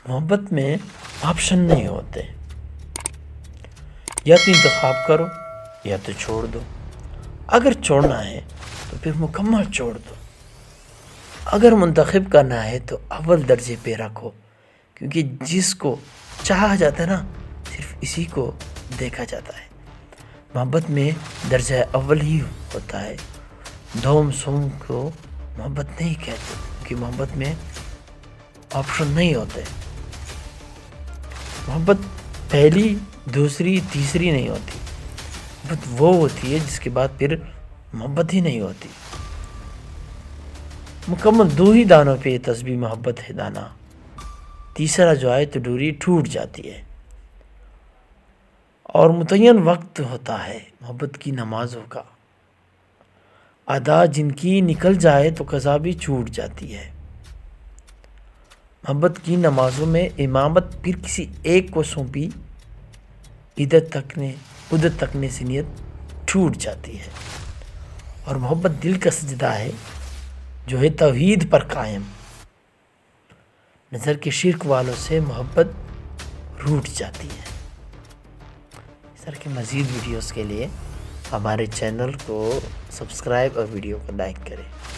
محبت میں آپشن نہیں ہوتے، یا تو انتخاب کرو یا تو چھوڑ دو۔ اگر چھوڑنا ہے تو پھر مکمل چھوڑ دو، اگر منتخب کرنا ہے تو اول درجے پہ رکھو، کیونکہ جس کو چاہا جاتا ہے نا صرف اسی کو دیکھا جاتا ہے۔ محبت میں درجہ اول ہی ہوتا ہے، دوم سوم کو محبت نہیں کہتے، کیونکہ محبت میں آپشن نہیں ہوتے۔ محبت پہلی، دوسری، تیسری نہیں ہوتی۔ محبت وہ ہوتی ہے جس کے بعد پھر محبت ہی نہیں ہوتی۔ مکمل دو ہی دانوں پہ تسبیح محبت ہے دانا، تیسرا جو آئے تو ڈوری ٹوٹ جاتی ہے۔ اور متعین وقت ہوتا ہے محبت کی نمازوں کا، ادا جن کی نکل جائے تو قضا بھی چھوٹ جاتی ہے۔ محبت کی نمازوں میں امامت پھر کسی ایک کو سونپی، عدت تکنے سے نیت ٹوٹ جاتی ہے۔ اور محبت دل کا سجدہ ہے جو ہے توحید پر قائم، نظر کے شرک والوں سے محبت روٹ جاتی ہے۔ اس طرح کے مزید ویڈیوز کے لیے ہمارے چینل کو سبسکرائب اور ویڈیو کو لائک کریں۔